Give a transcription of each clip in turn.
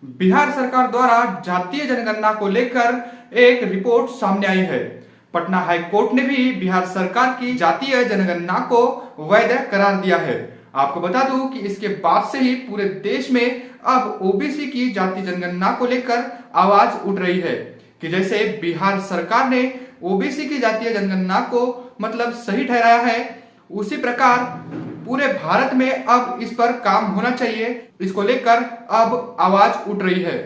बिहार सरकार द्वारा जातीय जनगणना को लेकर एक रिपोर्ट सामने आई है। पटना हाई कोर्ट ने भी बिहार सरकार की जातीय जनगणना को वैध करार दिया है। आपको बता दूं कि इसके बाद से ही पूरे देश में अब ओबीसी की जातीय जनगणना को लेकर आवाज उठ रही है कि जैसे बिहार सरकार ने ओबीसी की जातीय जनगणना को सही ठहराया है, उसी प्रकार पूरे भारत में अब इस पर काम होना चाहिए। इसको लेकर अब आवाज उठ रही है।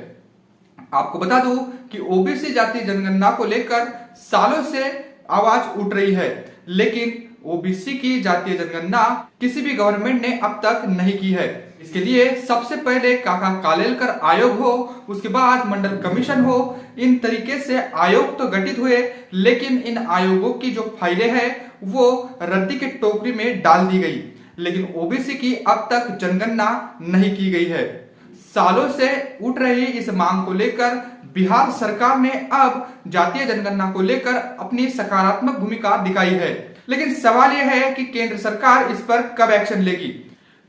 आपको बता दूं कि ओबीसी जातीय जनगणना को लेकर सालों से आवाज उठ रही है, लेकिन ओबीसी की जातीय जनगणना किसी भी गवर्नमेंट ने अब तक नहीं की है। इसके लिए सबसे पहले काका कालेलकर आयोग हो, उसके बाद मंडल कमीशन हो, इन तरीके से आयोग तो गठित हुए, लेकिन इन आयोगों की जो फाइलें हैं वो रद्दी के टोकरी में डाल दी गई। लेकिन ओबीसी की अब तक जनगणना नहीं की गई है। सालों से उठ रही इस मांग को लेकर बिहार सरकार ने अब जातीय जनगणना को लेकर अपनी सकारात्मक भूमिका दिखाई है। लेकिन सवाल यह है कि केंद्र सरकार इस पर कब एक्शन लेगी,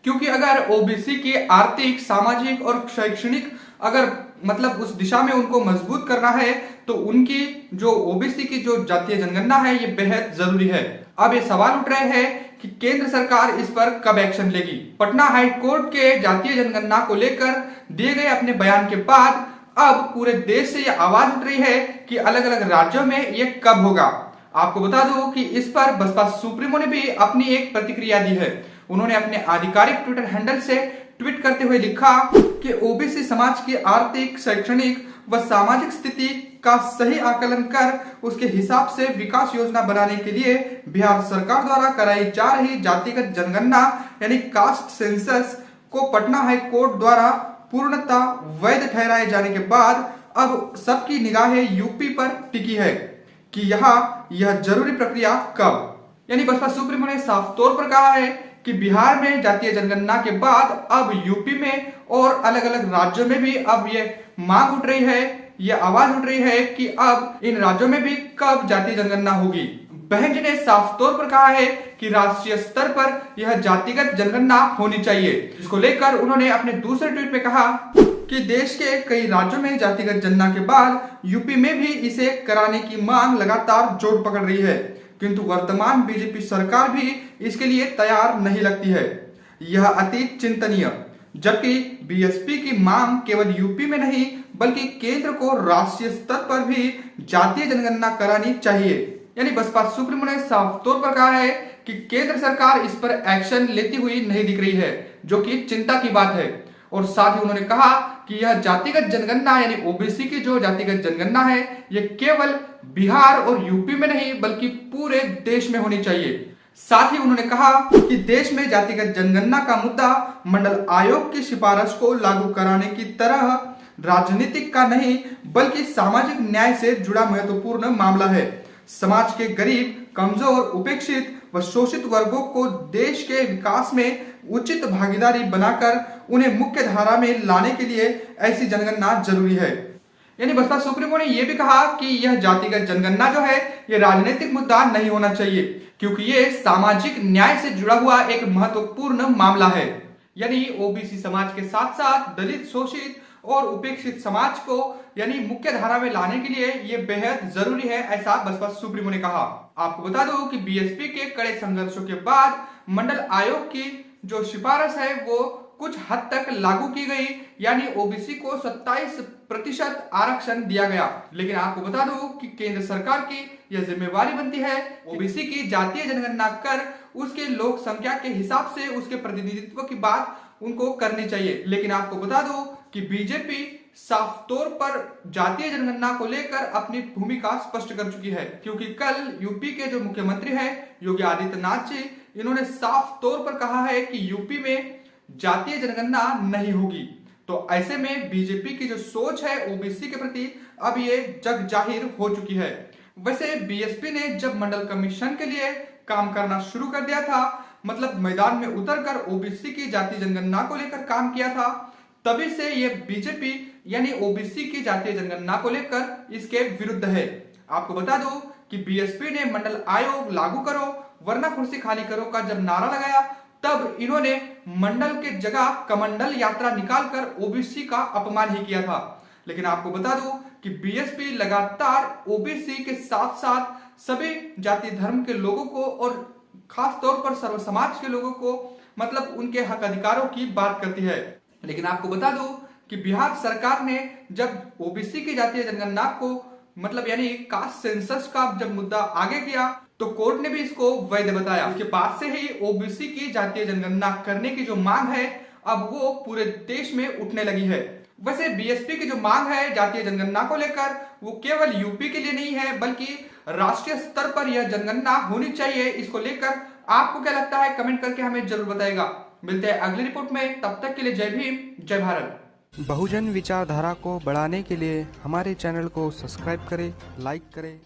क्योंकि अगर ओबीसी की आर्थिक, सामाजिक और शैक्षणिक उस दिशा में उनको मजबूत करना है तो उनकी जो ओबीसी की जो जातीय जनगणना है ये बेहद जरूरी है। अब ये सवाल उठ रहे हैं कि केंद्र सरकार इस पर कब एक्शन लेगी। पटना हाई कोर्ट के जातीय जनगणना को लेकर दिए गए अपने बयान के बाद अब पूरे देश से यह आवाज उठ रही है कि अलग अलग राज्यों में ये कब होगा। आपको बता दूं कि इस पर बसपा सुप्रीमो ने भी अपनी एक प्रतिक्रिया दी है। उन्होंने अपने आधिकारिक ट्विटर हैंडल से ट्वीट करते हुए लिखा कि ओबीसी समाज की आर्थिक, शैक्षणिक व सामाजिक स्थिति का सही आकलन कर उसके हिसाब से विकास योजना बनाने के लिए बिहार सरकार द्वारा कराई जा रही जातिगत जनगणना यानी कास्ट सेंसस को पटना हाई कोर्ट द्वारा पूर्णतः वैध ठहराए जाने के बाद अब सबकी निगाहें यूपी पर टिकी है कि यह जरूरी प्रक्रिया कब। यानी बसपा सुप्रीमो ने साफ तौर पर कहा है कि बिहार में जातीय जनगणना के बाद अब यूपी में और अलग अलग राज्यों में भी अब ये मांग उठ रही है, ये आवाज उठ रही है कि अब इन राज्यों में भी कब जातीय जनगणना होगी। बहन जी ने साफ तौर पर कहा है कि राष्ट्रीय स्तर पर यह जातिगत जनगणना होनी चाहिए। इसको लेकर उन्होंने अपने दूसरे ट्वीट में कहा कि देश के कई राज्यों में जातिगत जनगणना के बाद यूपी में भी इसे कराने की मांग लगातार जोर पकड़ रही है, किंतु वर्तमान बीजेपी सरकार भी इसके लिए तैयार नहीं लगती है। यह अति चिंतनीय, जबकि बीएसपी की मांग केवल यूपी में नहीं बल्कि केंद्र को राष्ट्रीय स्तर पर भी जातीय जनगणना करानी चाहिए। यानी बसपा सुप्रीमो ने साफ तौर पर कहा है कि केंद्र सरकार इस पर एक्शन लेती हुई नहीं दिख रही है, जो कि चिंता की बात है। और साथ ही उन्होंने कहा कि यह जातिगत जनगणना यानी ओबीसी की जो जातिगत जनगणना है यह केवल बिहार और यूपी में नहीं बल्कि पूरे देश में होनी चाहिए। साथ ही उन्होंने कहा कि देश में जातिगत जनगणना का मुद्दा मंडल आयोग की सिफारिश को लागू कराने की तरह राजनीतिक का नहीं बल्कि सामाजिक न्याय से जुड़ा महत्वपूर्ण मामला है। समाज के गरीब, कमजोर, उपेक्षित व शोषित वर्गों को देश के विकास में उचित भागीदारी बनाकर उन्हें मुख्य धारा में लाने के लिए ऐसी जनगणना जरूरी है। यानी बसपा सुप्रीमो ने यह भी कहा कि यह जातिगत जनगणना जो है यह राजनीतिक मुद्दा नहीं होना चाहिए, क्योंकि ये सामाजिक न्याय से जुड़ा हुआ एक महत्वपूर्ण मामला है। यानी ओबीसी समाज के साथ साथ दलित, शोषित और उपेक्षित समाज को यानी मुख्य धारा में लाने के लिए ये बेहद जरूरी है, ऐसा बसपा सुप्रीमो ने कहा। आपको बता दो कि बीएसपी के कड़े संघर्षों के बाद मंडल आयोग की जो सिफारिश है वो कुछ हद तक लागू की गई, यानी ओबीसी को 27% आरक्षण दिया गया। लेकिन आपको बता दूं कि केंद्र सरकार की यह जिम्मेवारी बनती है ओबीसी की जातीय जनगणना कर उसके लोक संख्या के हिसाब से उसके प्रतिनिधित्व की बात उनको करनी चाहिए। लेकिन आपको बता दो कि बीजेपी साफ तौर पर जातीय जनगणना को लेकर अपनी भूमिका स्पष्ट कर चुकी है, क्योंकि कल यूपी के जो मुख्यमंत्री हैं योगी आदित्यनाथ जी, इन्होंने साफ तौर पर कहा है कि यूपी में जातीय जनगणना नहीं होगी। तो ऐसे में बीजेपी की जो सोच है ओबीसी के प्रति अब ये जग जाहिर हो चुकी है। वैसे बीएसपी ने जब मंडल कमीशन के लिए काम करना शुरू कर दिया था, मैदान में उतरकर ओबीसी की जातीय जनगणना को लेकर काम किया था, तभी से ये बीजेपी यानी ओबीसी की जातीय जनगणना को लेकर इसके विरुद्ध है। आपको बता दो कि बीएसपी ने मंडल आयोग लागू करो वरना कुर्सी खाली करो का जब नारा लगाया तब इन्होंने मंडल के जगह कमंडल यात्रा निकालकर ओबीसी का अपमान ही किया था। लेकिन आपको बता दूं कि बीएसपी लगातार ओबीसी के साथ साथ सभी जाति धर्म के लोगों को और खास तौर पर सर्व समाज के लोगों को मतलब उनके हक अधिकारों की बात करती है। लेकिन आपको बता दूं कि बिहार सरकार ने जब ओबीसी की जातीय जनगणना को मतलब यानी कास्ट सेंसस का जब मुद्दा आगे किया तो कोर्ट ने भी इसको वैध बताया। उसके बाद से ही ओबीसी की जातीय जनगणना करने की जो मांग है अब वो पूरे देश में उठने लगी है। वैसे बीएसपी की जो मांग है जातीय जनगणना को लेकर वो केवल यूपी के लिए नहीं है बल्कि राष्ट्रीय स्तर पर यह जनगणना होनी चाहिए। इसको लेकर आपको क्या लगता है कमेंट करके हमें जरूर बताएगा। मिलते हैं अगली रिपोर्ट में, तब तक के लिए जय भीम जय भारत। बहुजन विचारधारा को बढ़ाने के लिए हमारे चैनल को सब्सक्राइब करें, लाइक करें